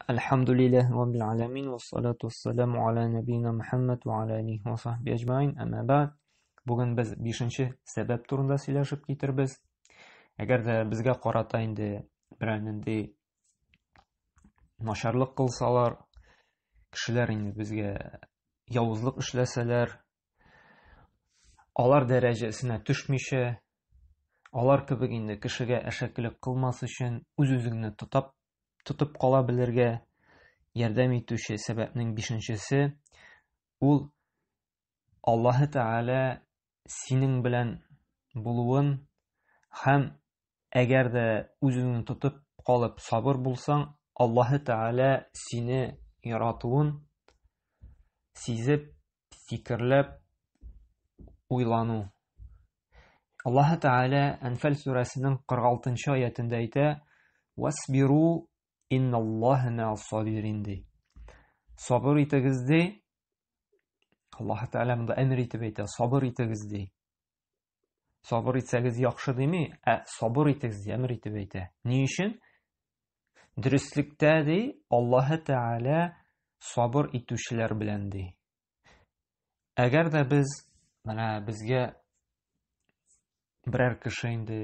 Elhamdülillahi Rabbil alemin ve salatu vesselamu ala nebina Muhammed ve ala alihi ve sahbihi ecmaîn. Amma ba'd. Bugün biz 5-нче сәбәп турында сөйләшеп китербез. Әгәр дә безгә карата инде берәр нинди начарлык кылсалар, кешеләр инде безгә явызлык эшләсәләр, алар дәрәҗәсенә төшмичә, алар кебек инде кешегә әшәкелек кылмас өчен үз-үзеңне тотып кала белергә ярдәм итүче сәбәпнең 5-нчесе ул Аллаһы Тәгалә синең белән булуын һәм әгәр дә үзеңне тотып калып сабыр булсаң, Аллаһы Тәгалә сине яратуын сизеп, фикерләп, уйлану. Аллаһы Тәгалә Анфал сүрәсенең 46-нчы аятында әйтә: "Васбиру инналлаһа ма'ас-сабирин" ди. Сабыр итегез ди. Аллаһы Тәгалә монда әмер итеп әйтә, сабыр итегез ди. Сабыр итсәгез яхшы дими, сабыр итегез ди, әмер итеп әйтә. Ни өчен? Дөреслектә ди, Аллаһы Тәгалә сабыр итүчеләр белән ди. Әгәр дә безгә берәр кеше инде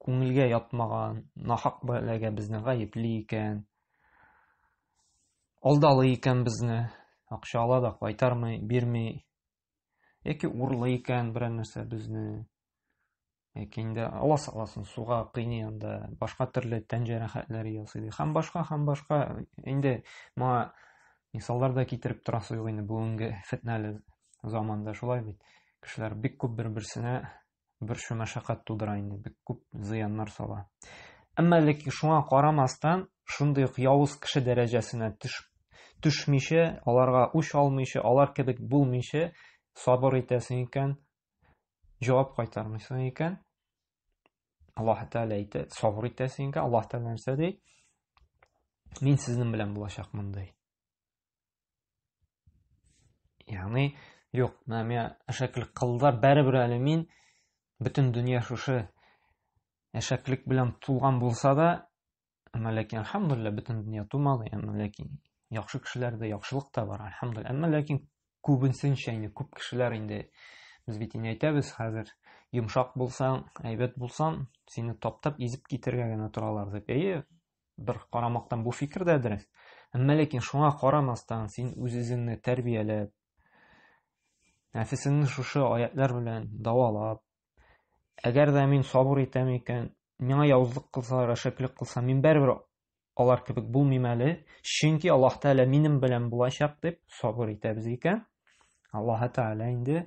күңелгә ятмаган, нахак бәләгә безне гаепли икән, алдалый икән безне, акча ала да кайтармый, бирми, яки урлый икән берәр нәрсә безне, яки инде аласын суга кыйный анда, башка төрле тән җәрәхәтләре ясый, һәм башка инде моңа мисаллар да китереп торасы юк инде бүгенге фетнәле заманда шулай бит. Кешеләр бик күп бер-берсенә бер мәшәкать тудыра инде, бик күп зыяннар сала. Әмма ләкин шуңа карамастан, шундый ук явыз кеше дәрәҗәсенә төшмичә, аларга үч алмыйча, алар кебек булмыйча сабыр итәсең икән, җавап кайтармыйсың икән, Аллаһ Тәгалә әйтә, сабыр итәсең икән, Аллаһ Тәгалә нәрсә ди? Мин сезнең белән булачакмын ди. Ягъни, юк, менә әшәкелек кылдылар, бәребер әле мин бөтен дөнья шушы әшәкелек белән тулган булса да, әмма ләкин әлхәмдүлилләh бөтен дөнья тулмады, әмма ләкин яхшы кешеләрдә яхшылык та бар, әлхәмдүлилләh. Әмма ләкин күбенсенчә инде күп кешеләр инде без бит инде әйтәбез хәзер, йомшак булсаң, әйбәт булсаң, сине таптап изеп китергә генә торалар дип. Бер карамактан бу фикер дә дөрес. Әмма ләкин шуңа карамастан син үз-үзеңне тәрбияләп, нәфесеңне шушы аятлар белән давалап, әгәр дә мин сабыр итәм икән, миңа явызлык кылсалар, әшәкелек кылса, мин бәребер алар кебек булмыйм әле, чөнки Аллаһ Тәгалә минем белән булачак дип сабыр итәбез икән, Аллаһ Тәгалә инде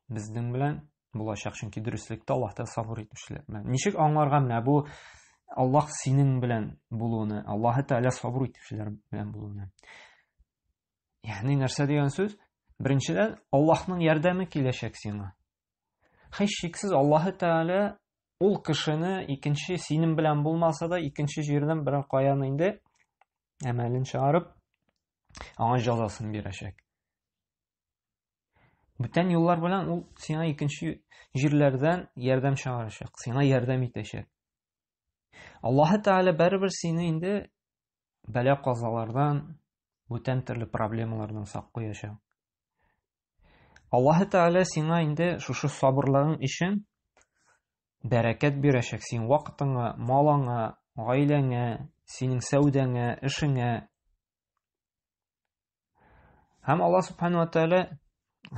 безнең белән булачак, чөнки дөреслектә Аллаһ Тәгалә сабыр итүчеләр белән. Ничек аңларга менә бу Аллаһ синең белән булуны, Аллаһ Тәгалә сабыр итүчеләр белән булуны? Ягъни нәрсә дигән сүз? Беренчедән, Аллаһның ярдәме киләчәк сиңа. Һеч шиксез Аллаһы Тәгалә ул кешене икенче синең белән булмаса да икенче җирдән берәр каян инде әмәлен чыгарып, аңа җәзасын бирәчәк. Бүтән юллар белән ул сиңа икенче җирләрдән ярдәм чыгарачак, сиңа ярдәм итәчәк. Аллаһы Тәгалә бәребер сине инде бәла-казалардан, бүтән төрле проблемалардан сак куячак. Аллаһы Тәгалә сиңа инде шушы сабырлыгың өчен бәрәкәт бирәчәк, син вакытыңа, малыңа, гаиләңә, синең сәүдәңә, эшеңә. Һәм Аллаһ Субханаһу ва Тәгалә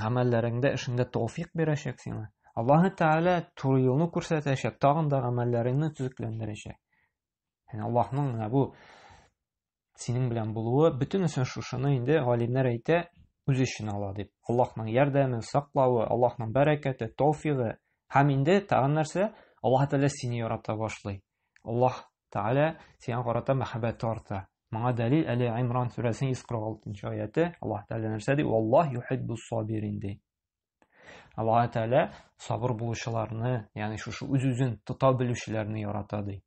гамәлләреңдә, эшеңдә тәүфыйк бирәчәк сиңа. Аллаһы Тәгалә туры юлны күрсәтәчәк, тагын да гамәлләреңне төзекләндерәчәк. Аллаһның менә бу синең белән булуы, бөтенесе шушыны инде галимнәр әйтә, үз өчен ала дип. Аллаһның ярдәме, саклавы, Аллаһның бәрәкәте, тәүфыйгы. Һәм инде тагын нәрсә? Аллаһ Тәгалә сине ярата башлый. Аллаһ Тәгалә сиңа карата мәхәббәте арта. Моңа дәлил Али Имран сүрәсенең 146-нчы аяты. Аллаһ Тәгалә нәрсә ди? Валлаһ юхиббус-сабирин ди. Аллаһ Тәгалә сабыр булучыларны, ягъни шушы үз-үзен тота белүчеләрне ярата ди.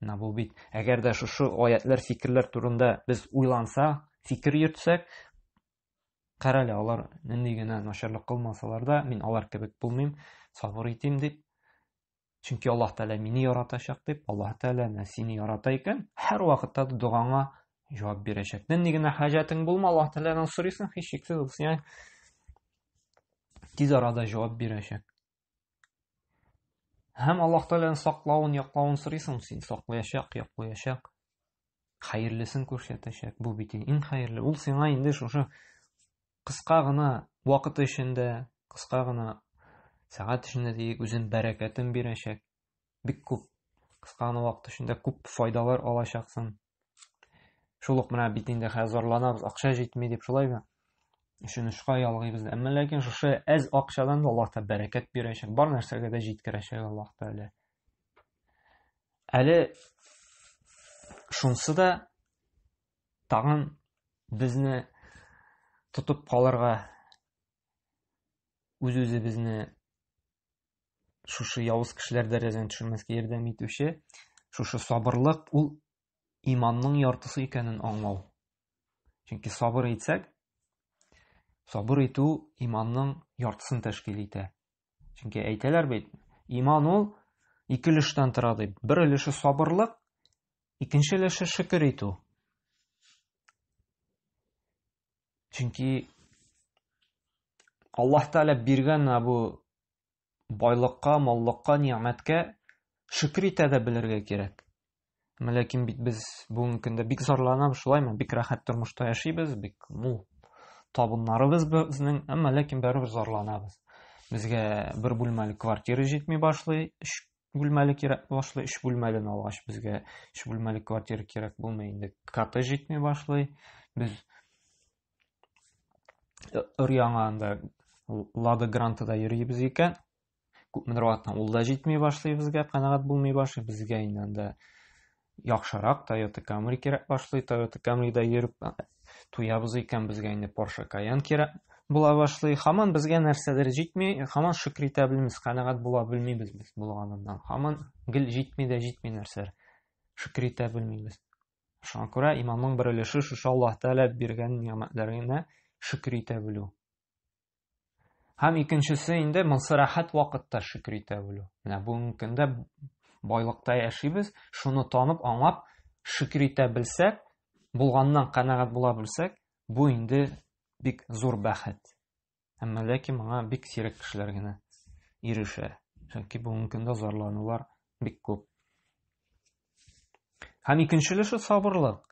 Менә бу бит, әгәр дә шушы аятлар, фикерләр турында без уйлансак, фикер йөртсәк, карале, алар нинди генә начарлык кылмасалар да, мин алар кебек булмыйм, сабыр итим дип, чөнки Аллаһ Тәгалә мине яратачак дип, Аллаһ Тәгалә сине ярата икән, һәр вакытта дугаңа җавап бирәчәк. Нинди генә хаҗатың булма, Аллаһ Тәгаләдән сорыйсың, һичшиксез ул сиңа тиз арада җавап бирәчәк. Һәм Аллаһ Тәгаләнең саклавын, яклавын сорыйсың, син саклаячак, яклаячак. Хәерлесен күрсәтәчәк. Бу бит иң хәерле. Ул сиңа инде шушы кыска гына вакыт эчендә, кыска гына сәгать эчендә диек, үзен бәрәкәтен бирәчәк. Бик күп кыска гына вакыт эчендә күп файдалар алачаксың. Шул ук менә бит инде хәзерланабыз, акча җитми дип шулаймы? Ишенешкә ялгыйбыз. Әмма ләкин шушы әз акчадан да Аллаһ та бәрәкәт бирәчәк. Бар нәрсәгә дә җиткерәчәк Аллаһ Тәгалә. Әле шунсы да тагын безне тотып калырга, үз-үзебезне шушы явыз кешеләр дәрәҗәсенә төшермәскә ярдәм итүче, шушы сабырлык ул иманның яртысы икәнен аңлау. Чөнки сабыр итсәк, сабыр итү иманның яртысын тәшкил итә. Чөнки әйтәләр бит, иман ул ике өлештән тора дип. Бер өлеше сабырлык, икенче өлеше шөкер итү. Чөнки Аллаһ Тәгалә биргән бу байлыкка, маллыкка, ниъмәткә шөкер итә дә белергә кирәк. Ләкин бит без бүгенге көндә бик зарланабыз, шулаймы? Бик рәхәт тормышта яшибез, бик мул табыннарыбыз безнең, әмма ләкин барыбер зарланабыз. Безгә бер бүлмәле квартира җитми башлый, 3 бүлмәле кирәк башлый, 3 бүлмәле алгач безгә 3 бүлмәле квартира кирәк булмый инде. Каты җитми башлый. Без өр-яңа анда Лада Грантада йөрибез икән. Күпмедер вакыттан ул да җитми башлый безгә, канәгать булмый башлый. Безгә инде анда яхшырак Toyota Camry кирәк башлый. Toyota Camry'да йөреп туябыз икән, безгә инде Porsche Cayenne кирәк була башлый. Һаман безгә нәрсәдер җитми, һаман шөкер итә белмибез, канәгать була белмибез без булганыннан. Һаман гел җитми дә җитми нәрсә. Шөкер итә белмибез. Шуңа күрә иманның бер өлеше шушы Аллаһ Тәгалә биргән ниъмәтләренә шөкер итә белү. Һәм икенчесе инде мансарахат вакытта шөкер итә белү. Менә бүгенге көндә байлыкта яшибез, шуны танып, аңлап, шөкер итә белсәк, булганнан канәгать була белсәк, бу инде бик зур бәхет. Әмма ләкин моңа бик сирәк кешеләр генә ирешә. Чөнки бүгенге көндә зарланулар бик күп. Һәм икенчелеше сабырлык.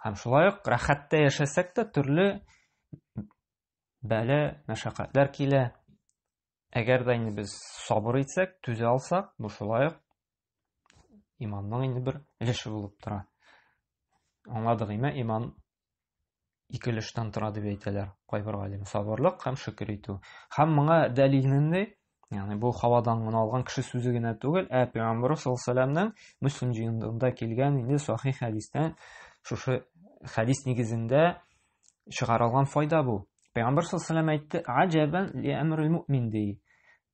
Һәм шулай ук рәхәттә яшәсәк тә төрле бәла, мәшәкатьләр килә. Әгәр дә инде без сабыр итсәк, түзә алсак, бу шулай ук иманның инде бер өлеше булып тора. Аңладыгызмы? Иман ике өлештән тора дип әйтәләр кайбер галим. Сабырлык һәм шөкер итү. Һәм моңа дәлилнең, ягъни бу хавадан гына алган кеше сүзе генә түгел, Пәйгамбер саллаллаһу алейһи ва сәлләмнең Муслим җыйнында килгән инде сахих хәдистән шушы хәдис нигезендә чыгарылган файда бу. Пәйгамбер саллаллаһу алейһи ва сәлләм әйтте: "Аҗабан ли амрил муъмин" ди.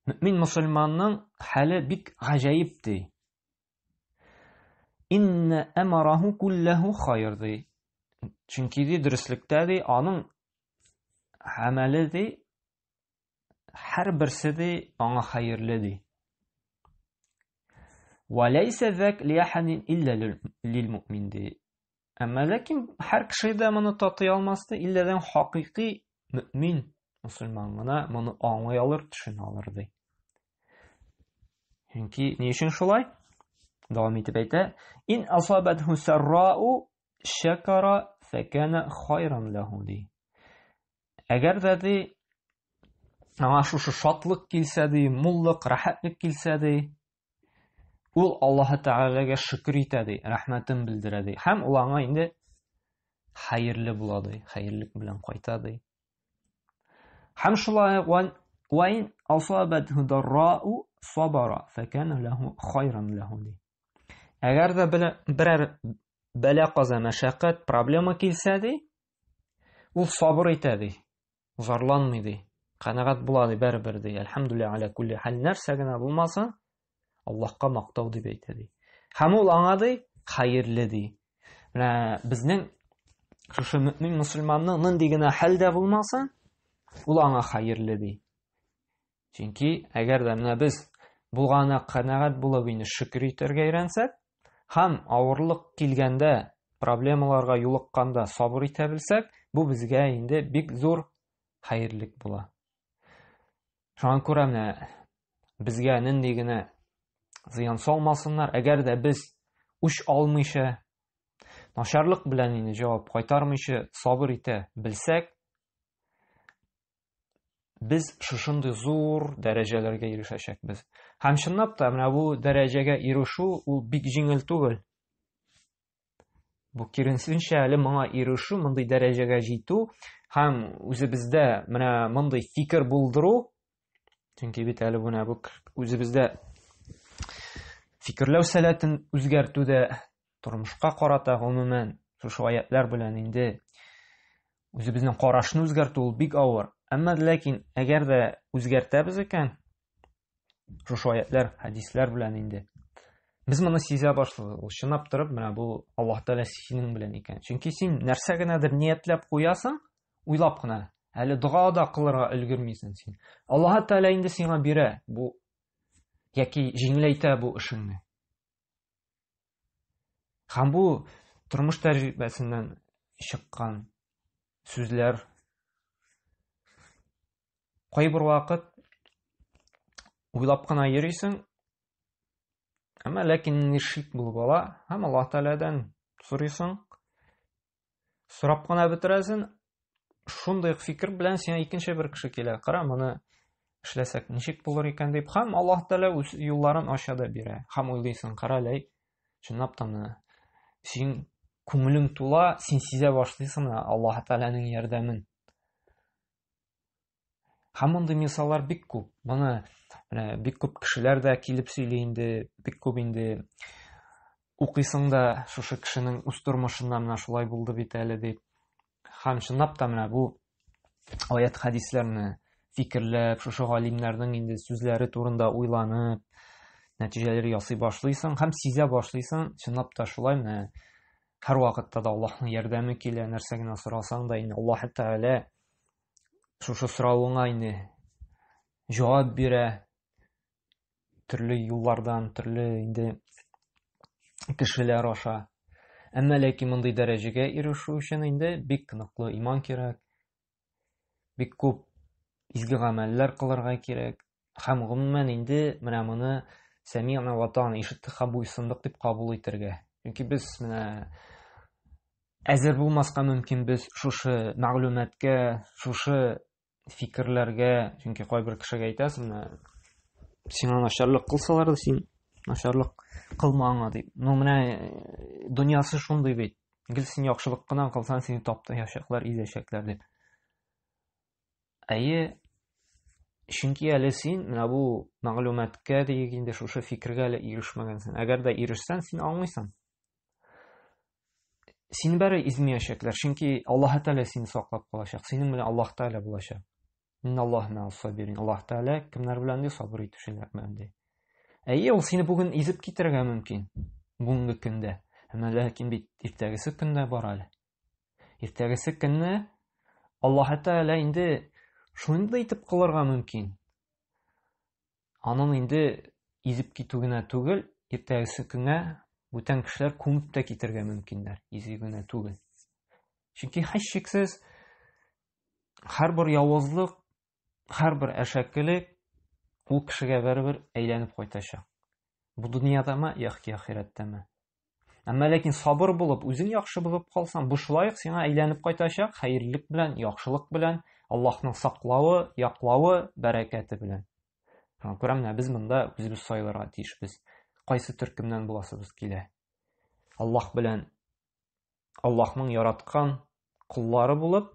Мөмин мусульманның хәле бик гаҗәеп ди. Инна амраху куллаху хайр ди. Чөнки ди дөрестлектә ди, аның әмәле ди, һәр берсе ди аңа хәерле ди. Ва лайса зак ли ахадин илля лил муъмин ди. Әмма ләкин һәр кеше дә моны татый алмас ди, илләдән хакыйкый мөмин мусульман гына моны аңлый алыр, төшенә алыр ди. Чөнки ни өчен шулай? Дәвам итеп әйтә: "Ин асабатху саррау шакара факана хайран лаху" ди. Әгәр дә ди аңа шушы шатлык килсә ди, муллык, рәхәтлек килсә ди, ул Аллаһ Тәгаләгә шөкер итә ди, рәхмәтен белдерә ди. Һәм ул аңа инде хәерле була ди, хәерлек белән кайта ди. Һәм шулай ва ин асабатху даррау сабара факана лаху хайран лаху ди. Әгәр дә берәр бәла каза, мәшәкать, проблема килсә ди, ул сабыр итә ди, зарланмый ди, канәгать була ди, бәрбер ди. Әлхәмдүлиллаһ аля кулли хәл, нәрсә генә булмасын, Аллаһка мактау дип әйтә ди. Һәм ул аңа ди хәерле ди. Менә безнең шушы мөмин мусульманның нинди генә хәлдә булмасын, ул аңа хәерле ди. Чөнки әгәр дә менә без булгана канәгать булып инде шөкер итәргә өйрәнсәк, һәм авырлык килгәндә, проблемаларга юлыкканда сабыр итә белсәк, бу безгә инде бик зур хәерлек була. Шуңа күрә менә безгә нинди генә зыян салмасыннар, әгәр дә без үч алмыйча, начарлык белән инде җавап кайтармыйча сабыр итә белсәк, biz шушындый зур дәрәҗәләргә ирешәчәкбез. Һәм чынлап та менә бу дәрәҗәгә ирешү ул бик җиңел түгел. Бу киресенчә әле моңа ирешү, мондый дәрәҗәгә җитү һәм үзебездә менә мондый фикер булдыру, чөнки бит әле менә бу үзебездә фикерләү сәләтен үзгәртүдә, тормышка карата гомумән шушы аятлар белән инде үзебезнең карашны үзгәртү ул бик авыр. Әмма ләкин әгәр дә үзгәртәбез икән, шушы аятлар, хәдисләр белән инде без моны сизә башлыйбыз. Ул чынлап торып, менә бу Аллаһ Тәгалә синең белән икән. Чөнки син нәрсә генәдер ниятләп куясың, уйлап кына, әле дуга да кылырга өлгермисең син. Аллаһ Тәгалә инде сиңа бирә бу яки җиңеләйтә бу эшеңне. Һәм бу тормыш тәҗрибәсеннән чыккан сүзләр. Кайбер вакыт уйлап кына йөрисең, әмма ләкин шик булып ала, һәм Аллаһ Тәгаләдән сорыйсың, сорап кына бетерәсең, шундый фикер белән сиңа икенче бер кеше килә, кара, моны эшләсәк ничек булыр икән дип, һәм Аллаһ Тәгалә үз юлларын ача да бирә. Һәм уйлыйсың, кара ләй, чынлап та син күңелең тула, син сизә башлыйсың Аллаһ Тәгаләнең ярдәмен. Һәм мондый мисаллар бик күп. Моны бик күп кешеләр дә килеп сөйли инде, бик күп инде укыйсың да шушы кешенең үз тормышында менә шулай булды бит әле дип. Һәм чынлап та менә бу аят хәдисләрне фикерләп, шушы галимнәрнең инде сүзләре турында уйланып, нәтиҗәләр ясый башлыйсың һәм сизә башлыйсың, чынлап та шулай менә һәр вакытта да Аллаһның ярдәме килә, нәрсә генә сорасаң да инде Аллаһ Тәгалә шушы соравыңа инде җавап бирә. Төрле юллардан, төрле инде кешеләр аша. Әмма ләкин мондый дәрәҗәгә ирешү өчен инде бик ныклы иман кирәк. Бик күп изге гамәлләр кылырга кирәк. Һәм гомумән инде менә моны сәми'на ва атa'на, ишеттек һәм буйсындык дип кабул итәргә. Чөнки без менә әзер булмаска мөмкин без шушы мәгълүматкә, шушы фикерләргә, чөнки кайбер кешегә әйтәсең, сиңа начарлык кылсалар да син начарлык кылмаңа дип. Ну менә дөньясы шундый бит. Гел син яхшылык кына кылсаң, сине таптаячаклар, изәчәкләр дип. Әйе, чөнки әле син менә бу мәгълүматкә дип инде шушы фикергә әле ирешмәгәнсең. Әгәр дә ирешсәң, син аңлыйсың. Син бары измәячәкләр, чөнки Аллаһ Тәгалә сине саклап калачак. Синең белән Аллаһ Тәгалә булачак. Инналлаһ ма'ас-сабирин. Аллаһ Тәгалә кемнәр белән ди? Сабыр итүчеләр белән ди. Әйе, ул сине бүген изеп китәргә мөмкин. Бүгенге көндә. Әмма ләкин бит иртәгесе көндә бар әле. Иртәгесе көнне Аллаһ Тәгалә инде шундый итеп кылырга мөмкин. Аның инде изеп китү генә түгел, иртәгесе көнгә бүтән кешеләр күмеп тә китәргә мөмкиннәр, изеп генә түгел. Чөнки һичшиксез һәрбер явызлык, һәрбер әшәкелек ул кешегә барыбер әйләнеп кайтачак. Бу дөньядамы, яки ахирәттәме. Әмма ләкин сабыр булып, үзең яхшы булып калсаң, бу шулай ук сиңа әйләнеп кайтачак, хәерлек белән, яхшылык белән, Аллаһның саклавы, яклавы, бәрәкәте белән. Шуңа күрә менә без монда үзебез сайларга тиешбез. Кайсы төркемнән буласыбыз килә. Аллаһ белән, Аллаһның яраткан куллары булып,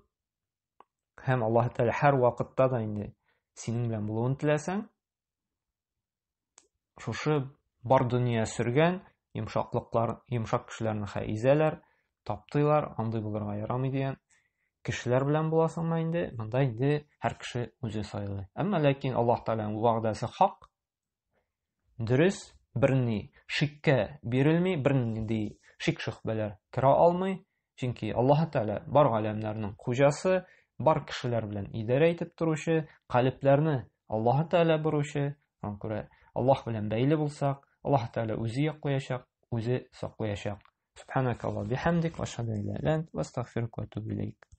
һәм Аллаһ Тәгалә һәр вакытта да инде синең белән булуын теләсәң, шушы бар дөнья сөргән йомшак кешеләрне изәләр, таптыйлар, андый булырга ярамый дигән кешеләр белән буласыңмы инде, монда инде һәр кеше үзе сайлый. Әмма ләкин Аллаһ Тәгаләнең вәгъдәсе хак, дөрес, берни шиккә бирелми, бернинди шик-шөбһәләр керә алмый, чөнки Аллаһ Тәгалә бар галәмнәрнең хуҗасы, бар кешеләр белән идарә итеп торучы, калебләрне Аллаһ Тәгалә буручы. Шуңа күрә Аллаһ белән бәйле булсак, Аллаһ Тәгалә үзе яклаячак, үзе саклаячак. Subhanakallahumma bihamdik ve eşhedü en la ilahe illa ente ve estağfiruke ve etûbü ileyk.